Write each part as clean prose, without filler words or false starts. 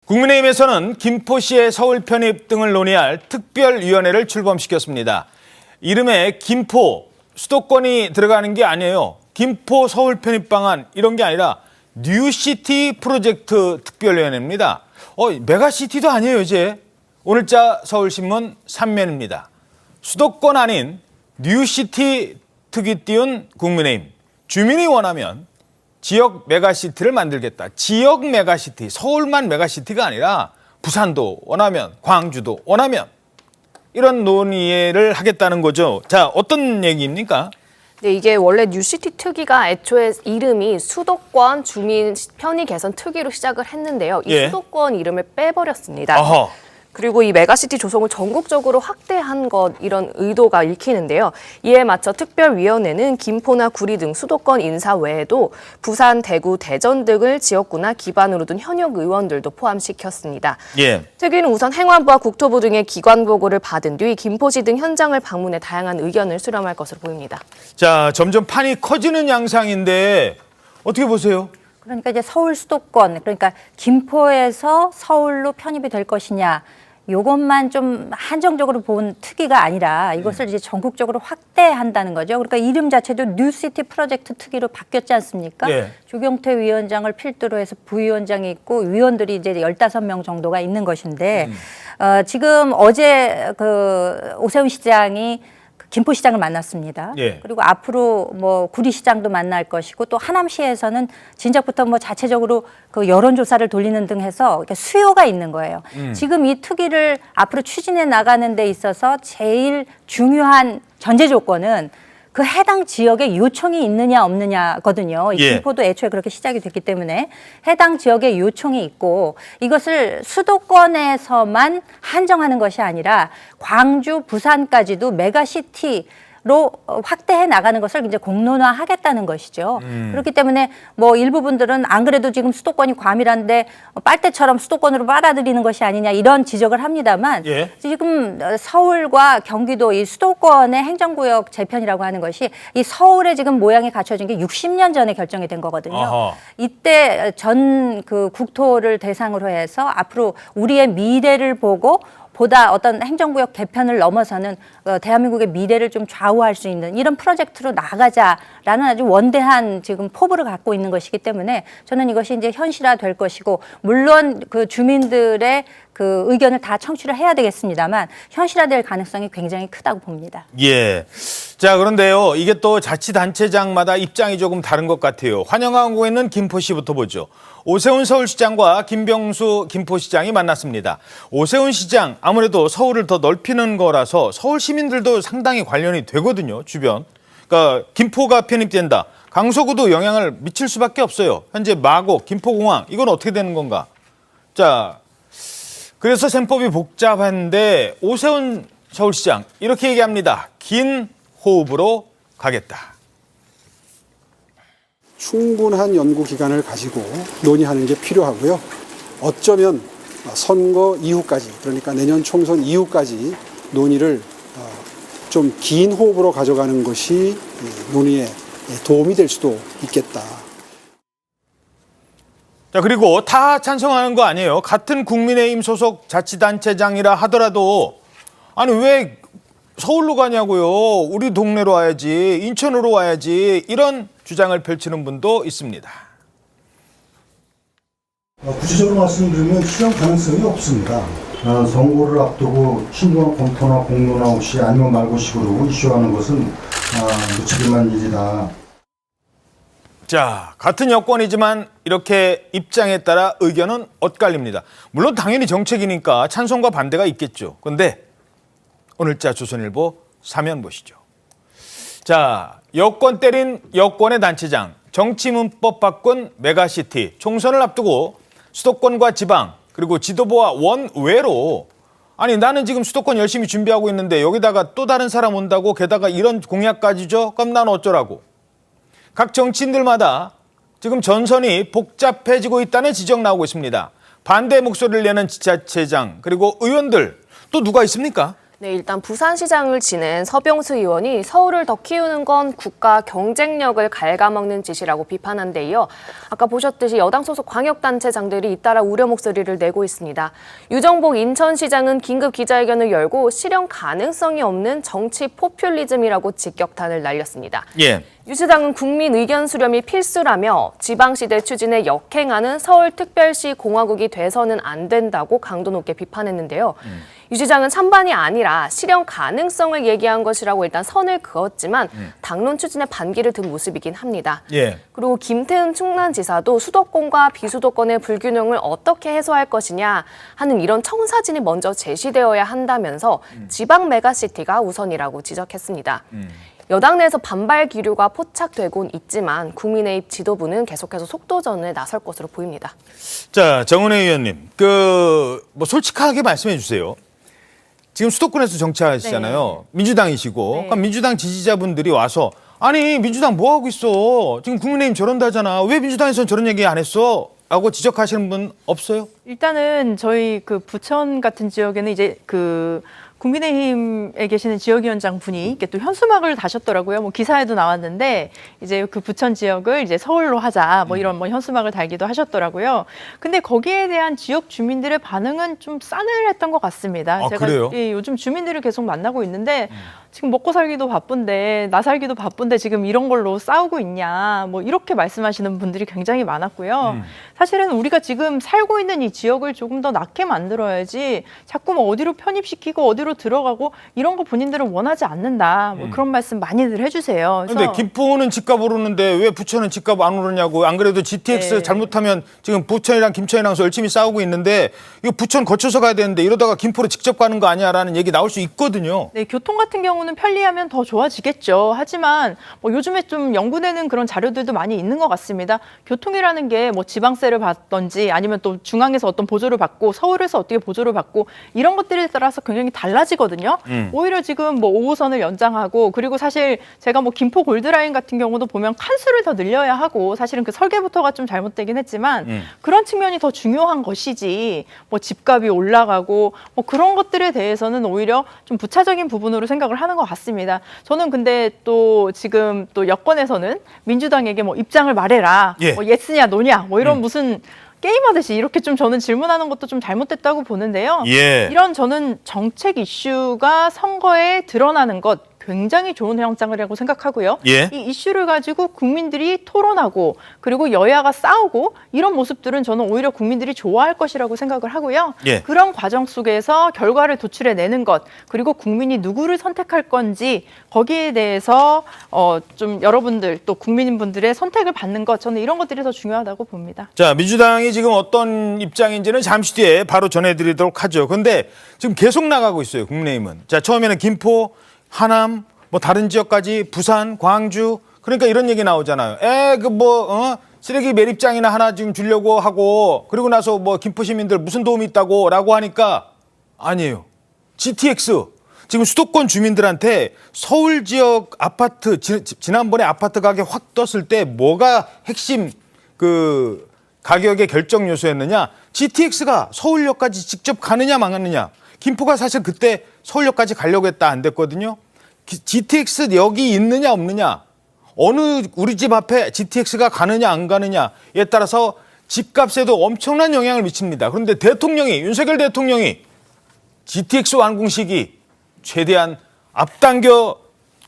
국민의힘에서는 김포시의 서울 편입 등을 논의할 특별위원회를 출범시켰습니다. 이름에 김포, 수도권이 들어가는 게 아니에요. 김포 서울 편입 방안 이런 게 아니라 뉴시티 프로젝트 특별위원회입니다. 메가시티도 아니에요, 이제. 오늘자 서울신문 3면입니다. 수도권 아닌 뉴시티 특위 띄운 국민의힘. 주민이 원하면 지역 메가시티를 만들겠다. 지역 메가시티, 서울만 메가시티가 아니라 부산도 원하면, 광주도 원하면 이런 논의를 하겠다는 거죠. 자, 어떤 얘기입니까? 네, 이게 원래 뉴시티 특위가 애초에 이름이 수도권 주민 편의 개선 특위로 시작을 했는데요. 이 수도권 이름을 빼버렸습니다. 어허. 그리고 이 메가시티 조성을 전국적으로 확대한 것 이런 의도가 읽히는데요. 이에 맞춰 특별위원회는 김포나 구리 등 수도권 인사 외에도 부산, 대구, 대전 등을 지역구나 기반으로 둔 현역 의원들도 포함시켰습니다. 특위는 우선 행안부와 국토부 등의 기관 보고를 받은 뒤 김포시 등 현장을 방문해 다양한 의견을 수렴할 것으로 보입니다. 자, 점점 판이 커지는 양상인데 어떻게 보세요? 그러니까 이제 서울 수도권, 그러니까 김포에서 서울로 편입이 될 것이냐, 이것만 좀 한정적으로 본 특위가 아니라 이것을 이제 전국적으로 확대한다는 거죠. 그러니까 이름 자체도 뉴시티 프로젝트 특위로 바뀌었지 않습니까? 조경태 위원장을 필두로 해서 부위원장이 있고 위원들이 이제 15명 정도가 있는 것인데 지금 어제 그 오세훈 시장이 김포시장을 만났습니다. 그리고 앞으로 뭐 구리시장도 만날 것이고 또 하남시에서는 진작부터 뭐 자체적으로 그 여론조사를 돌리는 등 해서 수요가 있는 거예요. 지금 이 특위를 앞으로 추진해 나가는 데 있어서 제일 중요한 전제 조건은 그 해당 지역에 요청이 있느냐 없느냐거든요. 김포도 애초에 그렇게 시작이 됐기 때문에 해당 지역에 요청이 있고 이것을 수도권에서만 한정하는 것이 아니라 광주, 부산까지도 메가시티로 확대해 나가는 것을 이제 공론화하겠다는 것이죠. 그렇기 때문에 뭐 일부 분들은 안 그래도 지금 수도권이 과밀한데 빨대처럼 수도권으로 빨아들이는 것이 아니냐 이런 지적을 합니다만 지금 서울과 경기도 이 수도권의 행정구역 재편이라고 하는 것이 이 서울의 지금 모양이 갖춰진 게 60년 전에 결정이 된 거거든요. 이때 전 그 국토를 대상으로 해서 앞으로 우리의 미래를 보고 보다 어떤 행정구역 개편을 넘어서는 대한민국의 미래를 좀 좌우할 수 있는 이런 프로젝트로 나가자라는 아주 원대한 지금 포부를 갖고 있는 것이기 때문에 저는 이것이 이제 현실화될 것이고 물론 그 주민들의 그 의견을 다 청취를 해야 되겠습니다만 현실화될 가능성이 굉장히 크다고 봅니다. 자, 그런데요. 이게 또 자치단체장마다 입장이 조금 다른 것 같아요. 환영하고 있는 김포시부터 보죠. 오세훈 서울시장과 김병수 김포시장이 만났습니다. 오세훈 시장 아무래도 서울을 더 넓히는 거라서 서울 시민들도 상당히 관련이 되거든요. 주변. 그러니까 김포가 편입된다. 강서구도 영향을 미칠 수밖에 없어요. 현재 마곡, 김포공항 이건 어떻게 되는 건가? 자, 그래서 셈법이 복잡한데 오세훈 서울시장 이렇게 얘기합니다. 긴 호흡으로 가겠다. 충분한 연구 기간을 가지고 논의하는 게 필요하고요. 어쩌면 선거 이후까지, 그러니까 내년 총선 이후까지 논의를 좀 긴 호흡으로 가져가는 것이 논의에 도움이 될 수도 있겠다. 자, 그리고 다 찬성하는 거 아니에요. 같은 국민의힘 소속 자치단체장이라 하더라도 아니 왜 서울로 가냐고요. 우리 동네로 와야지, 인천으로 와야지 이런 주장을 펼치는 분도 있습니다. 구체적으로 말씀드리면 실현 가능성이 없습니다. 선거를 앞두고 신중한 검토나 공론화 없이 아니면 말고식으로 이슈하는 것은 무책임한 일이다. 자, 같은 여권이지만 이렇게 입장에 따라 의견은 엇갈립니다. 물론 당연히 정책이니까 찬성과 반대가 있겠죠. 그런데 오늘자 조선일보 3면 보시죠. 자, 여권 때린 여권의 단체장, 정치문법 바꾼 메가시티, 총선을 앞두고 수도권과 지방 그리고 지도부와 원외로 아니 나는 지금 수도권 열심히 준비하고 있는데 여기다가 또 다른 사람 온다고 게다가 이런 공약까지죠? 그럼 난 어쩌라고. 각 정치인들마다 지금 전선이 복잡해지고 있다는 지적 나오고 있습니다. 반대 목소리를 내는 지자체장 그리고 의원들 또 누가 있습니까? 네, 일단 부산시장을 지낸 서병수 의원이 서울을 더 키우는 건 국가 경쟁력을 갉아먹는 짓이라고 비판한 데 이어 아까 보셨듯이 여당 소속 광역단체장들이 잇따라 우려 목소리를 내고 있습니다. 유정복 인천시장은 긴급 기자회견을 열고 실현 가능성이 없는 정치 포퓰리즘이라고 직격탄을 날렸습니다. 예. 유 시장은 국민 의견 수렴이 필수라며 지방시대 추진에 역행하는 서울특별시 공화국이 돼서는 안 된다고 강도 높게 비판했는데요. 유 시장은 찬반이 아니라 실현 가능성을 얘기한 것이라고 일단 선을 그었지만 당론 추진에 반기를 든 모습이긴 합니다. 예. 그리고 김태흠 충남지사도 수도권과 비수도권의 불균형을 어떻게 해소할 것이냐 하는 이런 청사진이 먼저 제시되어야 한다면서 지방 메가시티가 우선이라고 지적했습니다. 여당 내에서 반발 기류가 포착되곤 있지만 국민의힘 지도부는 계속해서 속도전에 나설 것으로 보입니다. 자, 정은혜 의원님, 뭐 솔직하게 말씀해 주세요. 지금 수도권에서 정치하시잖아요. 민주당이시고, 네. 그럼 민주당 지지자분들이 와서 아니 민주당 뭐 하고 있어? 지금 국민의힘 저런다잖아. 왜 민주당에서는 저런 얘기 안 했어? 라고 지적하시는 분 없어요? 일단은 저희 그 부천 같은 지역에는 이제 그 국민의힘에 계시는 지역위원장 분이 이렇게 또 현수막을 다셨더라고요. 뭐 기사에도 나왔는데 이제 그 부천 지역을 이제 서울로 하자 뭐 이런 뭐 현수막을 달기도 하셨더라고요. 근데 거기에 대한 지역 주민들의 반응은 좀 싸늘했던 것 같습니다. 아, 제가 그래요? 예, 요즘 주민들을 계속 만나고 있는데 지금 먹고 살기도 바쁜데 나 살기도 바쁜데 지금 이런 걸로 싸우고 있냐 뭐 이렇게 말씀하시는 분들이 굉장히 많았고요. 사실은 우리가 지금 살고 있는 이 지역을 조금 더 낫게 만들어야지 자꾸 뭐 어디로 편입시키고 어디로 들어가고 이런 거 본인들은 원하지 않는다. 뭐 그런 말씀 많이들 해주세요. 근데 김포는 집값 오르는데 왜 부천은 집값 안 오르냐고. 안 그래도 GTX 네. 잘못하면 지금 부천이랑 김천이랑 열심히 싸우고 있는데 이거 부천 거쳐서 가야 되는데 이러다가 김포로 직접 가는 거 아니야라는 얘기 나올 수 있거든요. 네, 교통 같은 경우는 편리하면 더 좋아지겠죠. 하지만 뭐 요즘에 좀 연구되는 그런 자료들도 많이 있는 것 같습니다. 교통이라는 게 뭐 지방세를 받던지 아니면 또 중앙에서 어떤 보조를 받고 서울에서 어떻게 보조를 받고 이런 것들에 따라서 굉장히 달라지거든요. 오히려 지금 뭐 5호선을 연장하고 그리고 사실 제가 뭐 김포 골드라인 같은 경우도 보면 칸수를 더 늘려야 하고 사실은 그 설계부터가 좀 잘못되긴 했지만 그런 측면이 더 중요한 것이지 뭐 집값이 올라가고 뭐 그런 것들에 대해서는 오히려 좀 부차적인 부분으로 생각을 하는 것 같습니다. 저는 근데 또 지금 또 여권에서는 민주당에게 뭐 입장을 말해라, 예. 뭐 예스냐 노냐 뭐 이런 무슨 게임하듯이 이렇게 좀 저는 질문하는 것도 좀 잘못됐다고 보는데요. 예. 이런 저는 정책 이슈가 선거에 드러나는 것 굉장히 좋은 현상이라고 생각하고요. 예. 이 이슈를 가지고 국민들이 토론하고 그리고 여야가 싸우고 이런 모습들은 저는 오히려 국민들이 좋아할 것이라고 생각을 하고요. 예. 그런 과정 속에서 결과를 도출해내는 것 그리고 국민이 누구를 선택할 건지 거기에 대해서 좀 여러분들 또 국민분들의 선택을 받는 것 저는 이런 것들이 더 중요하다고 봅니다. 자, 민주당이 지금 어떤 입장인지는 잠시 뒤에 바로 전해드리도록 하죠. 근데 지금 계속 나가고 있어요, 국민의힘은. 자, 처음에는 김포, 하남, 뭐 다른 지역까지 부산, 광주. 그러니까 이런 얘기 나오잖아요. 쓰레기 매립장이나 하나 지금 주려고 하고 그리고 나서 뭐 김포 시민들 무슨 도움이 있다고 라고 하니까 아니에요. GTX. 지금 수도권 주민들한테 서울 지역 아파트, 지난번에 아파트 가격 확 떴을 때 뭐가 핵심 그 가격의 결정 요소였느냐? GTX가 서울역까지 직접 가느냐 망하느냐. 김포가 사실 그때 서울역까지 가려고 했다 안 됐거든요. GTX 역이 있느냐 없느냐. 어느 우리 집 앞에 GTX가 가느냐 안 가느냐에 따라서 집값에도 엄청난 영향을 미칩니다. 그런데 윤석열 대통령이 GTX 완공 시기 최대한 앞당겨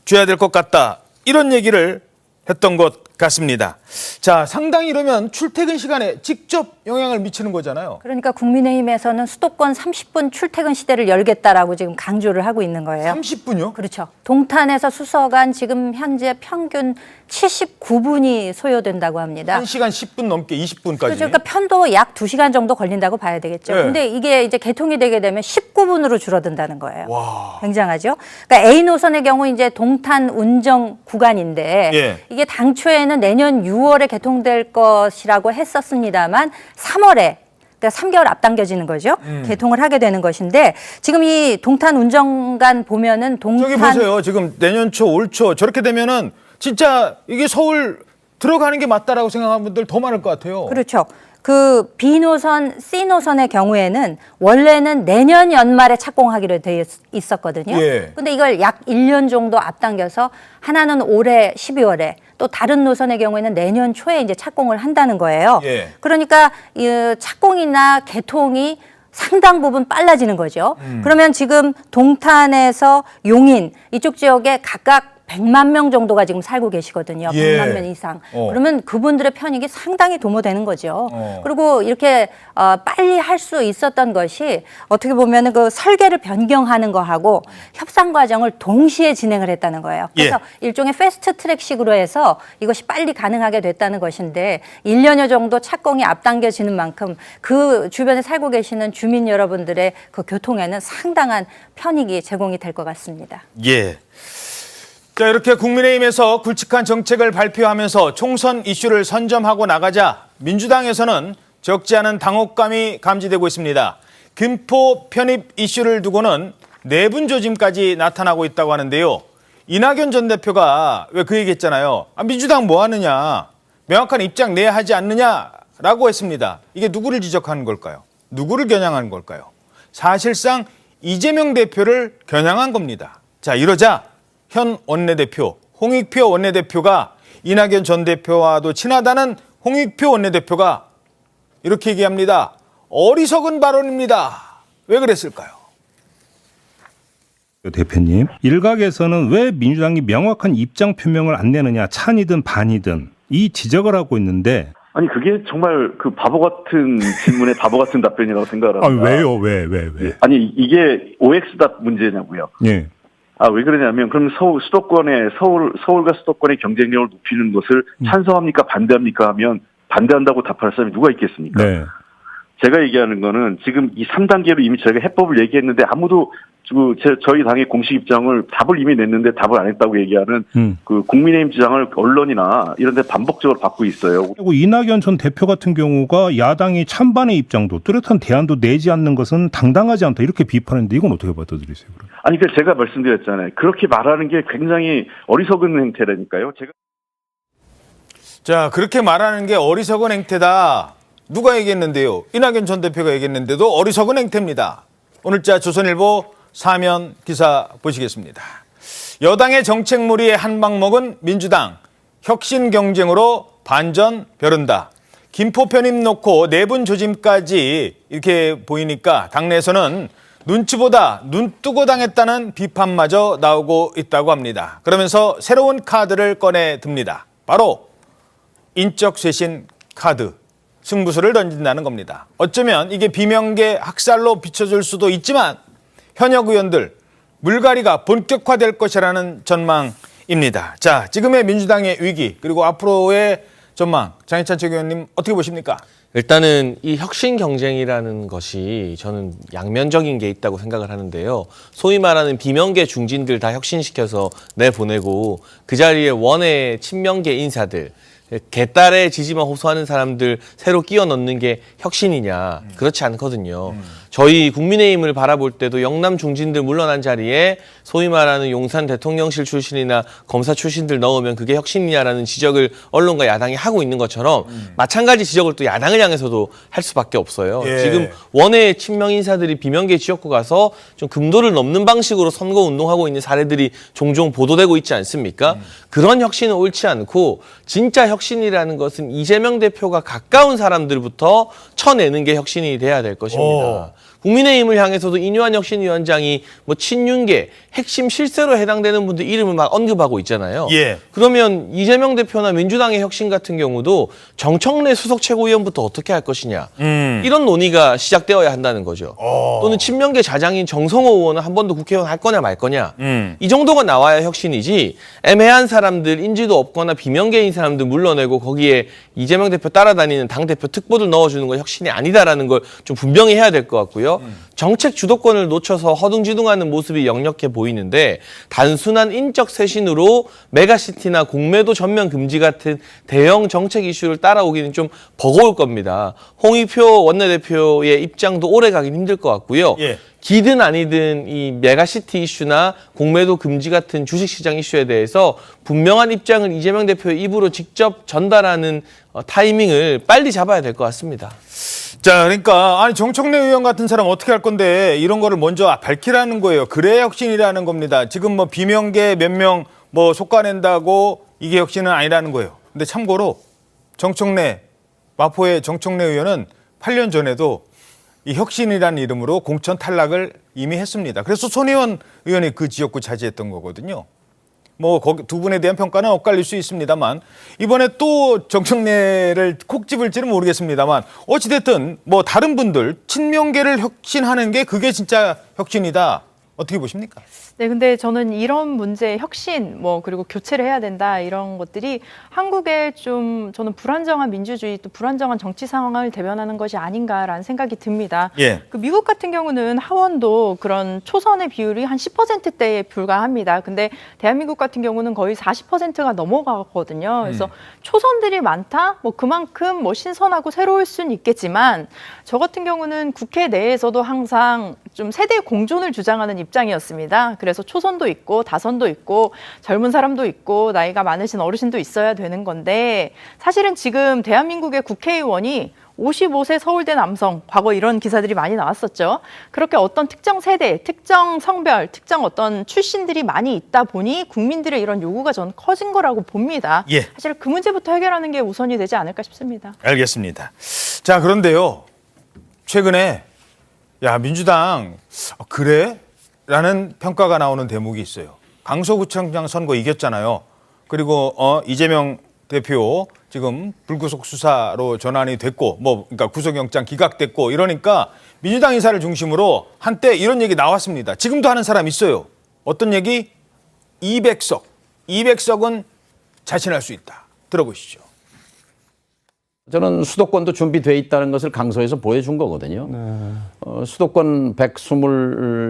줘야 될 것 같다. 이런 얘기를 했던 것 같습니다. 자, 상당히 이러면 출퇴근 시간에 직접 영향을 미치는 거잖아요. 그러니까 국민의힘에서는 수도권 30분 출퇴근 시대를 열겠다라고 지금 강조를 하고 있는 거예요. 30분요? 그렇죠. 동탄에서 수서간 지금 현재 평균 79분이 소요된다고 합니다. 1시간 10분 넘게 20분까지. 그러니까 편도 약 2시간 정도 걸린다고 봐야 되겠죠. 네. 근데 이게 이제 개통이 되게 되면 19분으로 줄어든다는 거예요. 와. 굉장하죠. 그러니까 A 노선의 경우 이제 동탄 운정 구간인데 예. 이게 당초에는 내년 6월에 개통될 것이라고 했었습니다만 3월에 그러니까 3개월 앞당겨지는 거죠. 개통을 하게 되는 것인데 지금 이 동탄 운정간 보면은 저기 보세요. 지금 내년 초, 올 초 저렇게 되면은 진짜 이게 서울 들어가는 게 맞다라고 생각하는 분들 더 많을 것 같아요. 그렇죠. 그 B 노선, C 노선의 경우에는 원래는 내년 연말에 착공하기로 되어 있었거든요. 예. 근데 이걸 약 1년 정도 앞당겨서 하나는 올해 12월에 또 다른 노선의 경우에는 내년 초에 이제 착공을 한다는 거예요. 예. 그러니까 이 착공이나 개통이 상당 부분 빨라지는 거죠. 그러면 지금 동탄에서 용인 이쪽 지역에 각각 100만 명 정도가 지금 살고 계시거든요. 예. 100만 명 이상. 어. 그러면 그분들의 편익이 상당히 도모되는 거죠. 어. 그리고 이렇게 빨리 할 수 있었던 것이 어떻게 보면 그 설계를 변경하는 거하고 협상 과정을 동시에 진행을 했다는 거예요. 그래서 일종의 패스트 트랙식으로 해서 이것이 빨리 가능하게 됐다는 것인데 1년여 정도 착공이 앞당겨지는 만큼 그 주변에 살고 계시는 주민 여러분들의 그 교통에는 상당한 편익이 제공이 될 것 같습니다. 예. 자, 이렇게 국민의힘에서 굵직한 정책을 발표하면서 총선 이슈를 선점하고 나가자 민주당에서는 적지 않은 당혹감이 감지되고 있습니다. 김포 편입 이슈를 두고는 내분 조짐까지 나타나고 있다고 하는데요. 이낙연 전 대표가 왜 그 얘기했잖아요. 민주당 뭐 하느냐, 명확한 입장 내야 하지 않느냐라고 했습니다. 이게 누구를 지적하는 걸까요? 누구를 겨냥한 걸까요? 사실상 이재명 대표를 겨냥한 겁니다. 자, 이러자 현 원내대표 홍익표 원내대표가 이낙연 전 대표와도 친하다는 홍익표 원내대표가 이렇게 얘기합니다. 어리석은 발언입니다. 왜 그랬을까요? 대표님, 일각에서는 왜 민주당이 명확한 입장 표명을 안 내느냐, 찬이든 반이든 이 지적을 하고 있는데. 아니 그게 정말 그 바보 같은 질문에 바보 같은 답변이라고 생각을 합니다. 왜요? 왜? 아니 이게 OX 답 문제냐고요. 예. 왜 그러냐면 그럼 서울과 수도권의 경쟁력을 높이는 것을 찬성합니까 반대합니까 하면 반대한다고 답할 사람이 누가 있겠습니까? 네. 제가 얘기하는 거는 지금 이 3단계로 이미 저희가 해법을 얘기했는데 아무도 저희 당의 공식 입장을 답을 이미 냈는데 답을 안 했다고 얘기하는 그 국민의힘 주장을 언론이나 이런 데 반복적으로 받고 있어요. 그리고 이낙연 전 대표 같은 경우가 야당이 찬반의 입장도 뚜렷한 대안도 내지 않는 것은 당당하지 않다 이렇게 비판했는데 이건 어떻게 받아들이세요? 그럼? 아니 그 제가 말씀드렸잖아요. 그렇게 말하는 게 굉장히 어리석은 행태라니까요. 자, 그렇게 말하는 게 어리석은 행태다. 누가 얘기했는데요? 이낙연 전 대표가 얘기했는데도 어리석은 행태입니다. 오늘자 조선일보 사면 기사 보시겠습니다. 여당의 정책무리에 한방 먹은 민주당. 혁신 경쟁으로 반전 벼른다. 김포 편입 놓고 내분 조짐까지 이렇게 보이니까 당내에서는 눈치보다 눈뜨고 당했다는 비판마저 나오고 있다고 합니다. 그러면서 새로운 카드를 꺼내 듭니다. 바로 인적 쇄신 카드. 승부수를 던진다는 겁니다. 어쩌면 이게 비명계 학살로 비춰줄 수도 있지만 현역 의원들 물갈이가 본격화될 것이라는 전망입니다. 자, 지금의 민주당의 위기 그리고 앞으로의 전망 장해찬 최고위원님 어떻게 보십니까? 일단은 이 혁신 경쟁이라는 것이 저는 양면적인 게 있다고 생각을 하는데요. 소위 말하는 비명계 중진들 다 혁신시켜서 내보내고 그 자리에 원외 친명계 인사들 개딸의 지지만 호소하는 사람들 새로 끼워 넣는 게 혁신이냐? 그렇지 않거든요. 저희 국민의힘을 바라볼 때도 영남 중진들 물러난 자리에 소위 말하는 용산 대통령실 출신이나 검사 출신들 넣으면 그게 혁신이냐라는 지적을 언론과 야당이 하고 있는 것처럼 마찬가지 지적을 또 야당을 향해서도 할 수밖에 없어요. 예. 지금 원외 친명 인사들이 비명계 지역구 가서 좀 금도를 넘는 방식으로 선거 운동하고 있는 사례들이 종종 보도되고 있지 않습니까? 그런 혁신은 옳지 않고 진짜 혁신이라는 것은 이재명 대표가 가까운 사람들부터 쳐내는 게 혁신이 돼야 될 것입니다. 국민의힘을 향해서도 인유한 혁신위원장이 뭐 친윤계 핵심 실세로 해당되는 분들 이름을 막 언급하고 있잖아요. 예. 그러면 이재명 대표나 민주당의 혁신 같은 경우도 정청래 수석 최고위원부터 어떻게 할 것이냐. 이런 논의가 시작되어야 한다는 거죠. 또는 친명계 자장인 정성호 의원은 한 번도 국회의원 할 거냐 말 거냐. 이 정도가 나와야 혁신이지 애매한 사람들 인지도 없거나 비명계인 사람들 물러내고 거기에 이재명 대표 따라다니는 당대표 특보들 넣어주는 건 혁신이 아니다라는 걸 좀 분명히 해야 될 것 같고요. 정책 주도권을 놓쳐서 허둥지둥하는 모습이 역력해 보이는데 단순한 인적 쇄신으로 메가시티나 공매도 전면 금지 같은 대형 정책 이슈를 따라오기는 좀 버거울 겁니다. 홍익표 원내대표의 입장도 오래 가긴 힘들 것 같고요. 예. 기든 아니든 이 메가시티 이슈나 공매도 금지 같은 주식시장 이슈에 대해서 분명한 입장을 이재명 대표의 입으로 직접 전달하는 타이밍을 빨리 잡아야 될 것 같습니다. 자, 그러니까 아니 정청래 의원 같은 사람 어떻게 할 건데 이런 거를 먼저 밝히라는 거예요. 그래야 혁신이라는 겁니다. 지금 뭐 비명계 몇 명 뭐 속아낸다고 이게 혁신은 아니라는 거예요. 근데 참고로 마포의 정청래 의원은 8년 전에도 이 혁신이라는 이름으로 공천 탈락을 이미 했습니다. 그래서 손혜원 의원이 그 지역구 차지했던 거거든요. 뭐 거기 두 분에 대한 평가는 엇갈릴 수 있습니다만 이번에 또 정청래를 콕 집을지는 모르겠습니다만 어찌됐든 뭐 다른 분들 친명계를 혁신하는 게 그게 진짜 혁신이다. 어떻게 보십니까? 네, 근데 저는 이런 문제, 혁신, 그리고 교체를 해야 된다, 이런 것들이 한국의 저는 불안정한 민주주의, 또 불안정한 정치 상황을 대변하는 것이 아닌가라는 생각이 듭니다. 예. 그 미국 같은 경우는 하원도 그런 초선의 비율이 한 10%대에 불과합니다. 근데 대한민국 같은 경우는 거의 40%가 넘어가거든요. 그래서 초선들이 많다? 그만큼 신선하고 새로울 수는 있겠지만 저 같은 경우는 국회 내에서도 항상 좀 세대 공존을 주장하는 입장이었습니다. 그래서 초선도 있고 다선도 있고 젊은 사람도 있고 나이가 많으신 어르신도 있어야 되는 건데 사실은 지금 대한민국의 국회의원이 55세 서울대 남성, 과거 이런 기사들이 많이 나왔었죠. 그렇게 어떤 특정 세대, 특정 성별, 특정 어떤 출신들이 많이 있다 보니 국민들의 이런 요구가 저는 커진 거라고 봅니다. 예. 사실 그 문제부터 해결하는 게 우선이 되지 않을까 싶습니다. 알겠습니다. 자, 그런데요. 최근에 야, 민주당 그래? 라는 평가가 나오는 대목이 있어요. 강서구청장 선거 이겼잖아요. 그리고 이재명 대표 지금 불구속 수사로 전환이 됐고 그러니까 구속영장 기각됐고 이러니까 민주당 인사를 중심으로 한때 이런 얘기 나왔습니다. 지금도 하는 사람 있어요. 어떤 얘기? 200석. 200석은 자신할 수 있다. 들어보시죠. 저는 수도권도 준비되어 있다는 것을 강서에서 보여준 거거든요. 수도권 120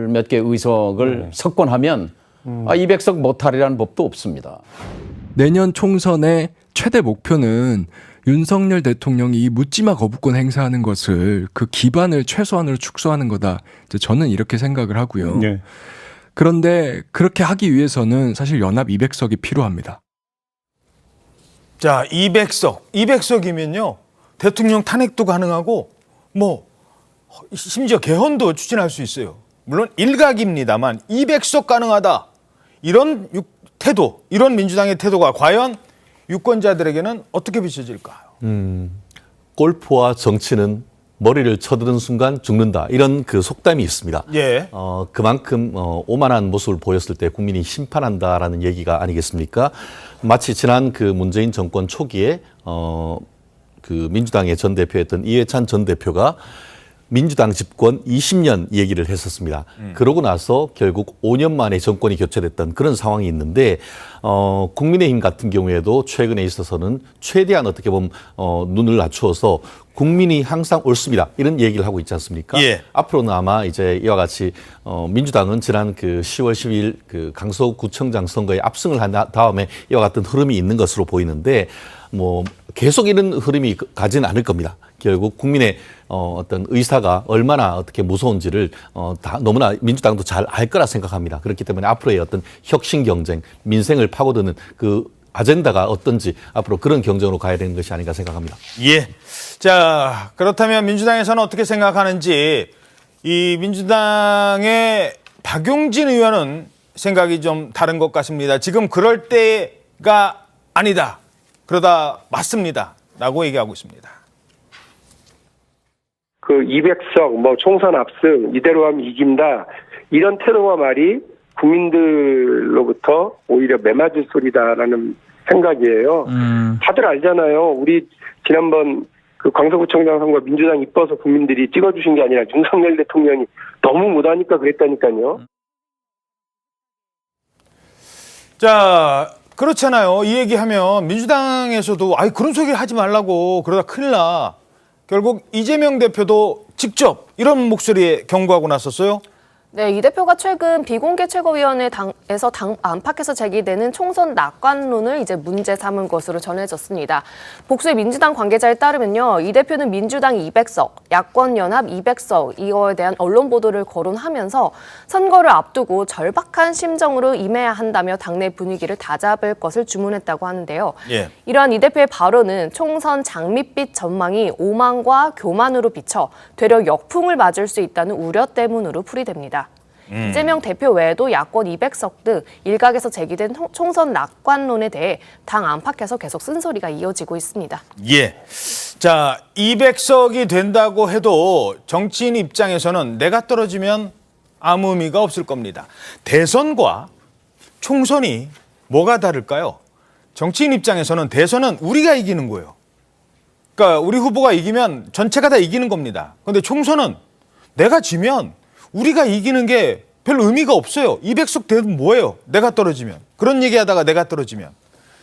몇 개 의석을 석권하면 200석 못하리라는 법도 없습니다. 내년 총선의 최대 목표는 윤석열 대통령이 이 묻지마 거부권 행사하는 것을 그 기반을 최소한으로 축소하는 거다. 저는 이렇게 생각을 하고요. 네. 그런데 그렇게 하기 위해서는 사실 연합 200석이 필요합니다. 자, 200석이면요. 대통령 탄핵도 가능하고 심지어 개헌도 추진할 수 있어요. 물론 일각입니다만 200석 가능하다. 이런 태도, 이런 민주당의 태도가 과연 유권자들에게는 어떻게 비춰질까요? 골프와 정치는 머리를 쳐드는 순간 죽는다. 이런 그 속담이 있습니다. 예. 그만큼 오만한 모습을 보였을 때 국민이 심판한다라는 얘기가 아니겠습니까? 마치 지난 그 문재인 정권 초기에 그 민주당의 전 대표였던 이해찬 전 대표가 민주당 집권 20년 얘기를 했었습니다. 그러고 나서 결국 5년 만에 정권이 교체됐던 그런 상황이 있는데 국민의힘 같은 경우에도 최근에 있어서는 최대한 어떻게 보면 눈을 낮추어서 국민이 항상 옳습니다. 이런 얘기를 하고 있지 않습니까? 예. 앞으로는 아마 이제 이와 같이 민주당은 지난 그 10월 10일 그 강서구청장 선거에 압승을 한 다음에 이와 같은 흐름이 있는 것으로 보이는데 계속 이런 흐름이 가지는 않을 겁니다. 결국 국민의 어떤 의사가 얼마나 어떻게 무서운지를 다 너무나 민주당도 잘 알 거라 생각합니다. 그렇기 때문에 앞으로의 어떤 혁신 경쟁, 민생을 파고드는 그 아젠다가 어떤지 앞으로 그런 경쟁으로 가야 되는 것이 아닌가 생각합니다. 예. 자, 그렇다면 민주당에서는 어떻게 생각하는지 이 민주당의 박용진 의원은 생각이 좀 다른 것 같습니다. 지금 그럴 때가 아니다. 그러다 맞습니다. 라고 얘기하고 있습니다. 그 200석, 총선 압승, 이대로 하면 이긴다. 이런 태도와 말이 국민들로부터 오히려 매맞을 소리다라는 생각이에요. 다들 알잖아요. 우리 지난번 그 강서구청장 선거 민주당 이뻐서 국민들이 찍어주신 게 아니라 윤석열 대통령이 너무 못하니까 그랬다니까요. 자, 그렇잖아요. 이 얘기하면 민주당에서도 그런 소리 하지 말라고 그러다 큰일 나. 결국 이재명 대표도 직접 이런 목소리에 경고하고 나섰어요. 네, 이 대표가 최근 비공개 최고위원회에서 당 안팎에서 제기되는 총선 낙관론을 이제 문제 삼은 것으로 전해졌습니다. 복수의 민주당 관계자에 따르면요, 이 대표는 민주당 200석, 야권연합 200석 이거에 대한 언론 보도를 거론하면서 선거를 앞두고 절박한 심정으로 임해야 한다며 당내 분위기를 다잡을 것을 주문했다고 하는데요. 예. 이러한 이 대표의 발언은 총선 장밋빛 전망이 오만과 교만으로 비쳐 되려 역풍을 맞을 수 있다는 우려 때문으로 풀이됩니다. 이재명 대표 외에도 야권 200석 등 일각에서 제기된 총선 낙관론에 대해 당 안팎에서 계속 쓴소리가 이어지고 있습니다. 예. 자, 200석이 된다고 해도 정치인 입장에서는 내가 떨어지면 아무 의미가 없을 겁니다. 대선과 총선이 뭐가 다를까요? 정치인 입장에서는 대선은 우리가 이기는 거예요. 그러니까 우리 후보가 이기면 전체가 다 이기는 겁니다. 그런데 총선은 내가 지면 우리가 이기는 게 별 의미가 없어요. 200석 되면 뭐예요? 내가 떨어지면. 그런 얘기하다가 내가 떨어지면.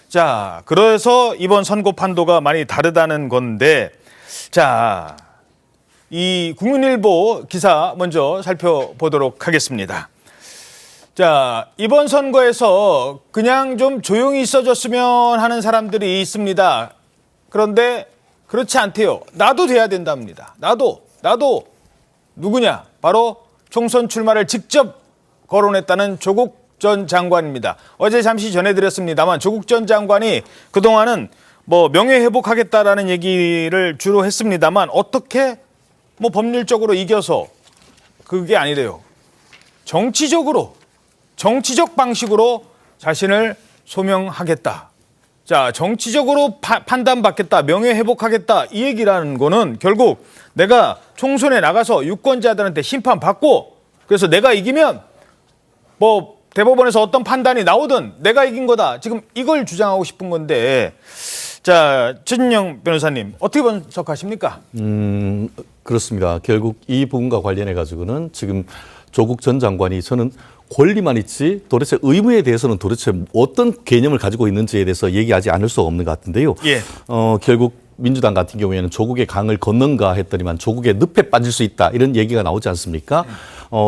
자, 그래서 이번 선거 판도가 많이 다르다는 건데, 자, 이 국민일보 기사 먼저 살펴보도록 하겠습니다. 자, 이번 선거에서 그냥 좀 조용히 있어줬으면 하는 사람들이 있습니다. 그런데 그렇지 않대요. 나도 돼야 된답니다. 나도 누구냐? 바로 총선 출마를 직접 거론했다는 조국 전 장관입니다. 어제 잠시 전해드렸습니다만 조국 전 장관이 그동안은 뭐 명예회복하겠다라는 얘기를 주로 했습니다만 어떻게 뭐 법률적으로 이겨서 그게 아니래요. 정치적 방식으로 자신을 소명하겠다. 자, 정치적으로 판단받겠다, 명예회복하겠다 이 얘기라는 거는 결국 내가 총선에 나가서 유권자들한테 심판받고 그래서 내가 이기면 뭐 대법원에서 어떤 판단이 나오든 내가 이긴 거다. 지금 이걸 주장하고 싶은 건데 자, 최진영 변호사님 어떻게 분석하십니까? 그렇습니다. 결국 이 부분과 관련해 가지고는 지금 조국 전 장관이 저는 권리만 있지 도대체 의무에 대해서는 도대체 어떤 개념을 가지고 있는지에 대해서 얘기하지 않을 수가 없는 것 같은데요. 예. 결국 민주당 같은 경우에는 조국의 강을 걷는가 했더니만 조국의 늪에 빠질 수 있다 이런 얘기가 나오지 않습니까?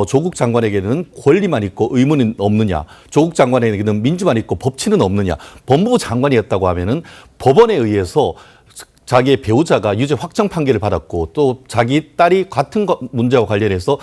조국 장관에게는 권리만 있고 의무는 없느냐, 조국 장관에게는 민주만 있고 법치는 없느냐, 법무부 장관이었다고 하면은 법원에 의해서 자기의 배우자가 유죄 확정 판결을 받았고 또 자기 딸이 같은 문제와 관련해서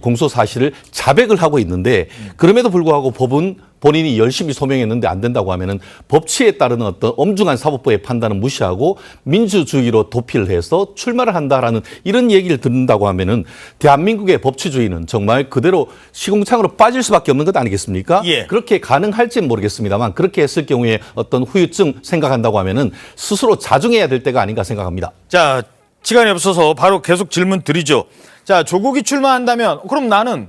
공소 사실을 자백을 하고 있는데 그럼에도 불구하고 법은 본인이 열심히 소명했는데 안 된다고 하면은 법치에 따르는 어떤 엄중한 사법부의 판단은 무시하고 민주주의로 도피를 해서 출마를 한다라는 이런 얘기를 듣는다고 하면은 대한민국의 법치주의는 정말 그대로 시궁창으로 빠질 수밖에 없는 것 아니겠습니까? 예. 그렇게 가능할지는 모르겠습니다만 그렇게 했을 경우에 어떤 후유증 생각한다고 하면은 스스로 자중해야 될 때가 아닌가 생각합니다. 자, 시간이 없어서 바로 계속 질문 드리죠. 자, 조국이 출마한다면 그럼 나는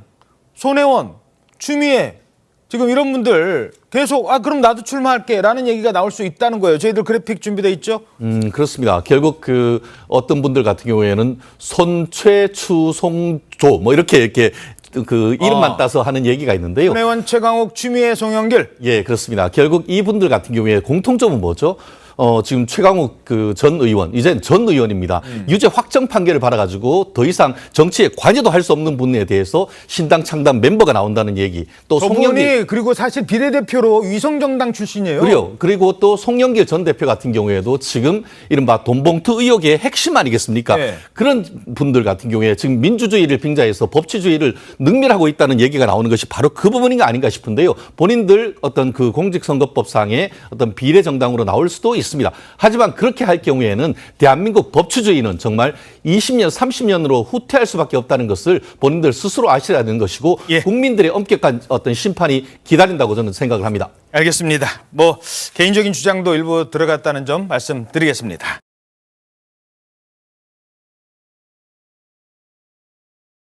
손혜원, 추미애 지금 이런 분들 계속 그럼 나도 출마할게 라는 얘기가 나올 수 있다는 거예요. 저희들 그래픽 준비돼 있죠? 그렇습니다. 결국 어떤 분들 같은 경우에는 손, 최, 추, 송, 조 뭐 이렇게 그 이름만 따서 하는 얘기가 있는데요. 손혜원, 최강욱, 추미애, 송영길. 예, 그렇습니다. 결국 이분들 같은 경우에 공통점은 뭐죠? 지금 최강욱 전 의원, 이젠 전 의원입니다. 유죄 확정 판결을 받아가지고 더 이상 정치에 관여도 할 수 없는 분에 대해서 신당 창당 멤버가 나온다는 얘기. 또 송영길 그리고 사실 비례대표로 위성정당 출신이에요. 그리고 또 송영길 전 대표 같은 경우에도 지금 이른바 돈봉투 의혹의 핵심 아니겠습니까? 네. 그런 분들 같은 경우에 지금 민주주의를 빙자해서 법치주의를 능멸하고 있다는 얘기가 나오는 것이 바로 그 부분인가 아닌가 싶은데요. 본인들 어떤 그 공직선거법상의 어떤 비례정당으로 나올 수도 있습니다. 하지만 그렇게 할 경우에는 대한민국 법치주의는 정말 20년, 30년으로 후퇴할 수밖에 없다는 것을 본인들 스스로 아셔야 되는 것이고 예. 국민들의 엄격한 어떤 심판이 기다린다고 저는 생각을 합니다. 알겠습니다. 뭐 개인적인 주장도 일부 들어갔다는 점 말씀드리겠습니다.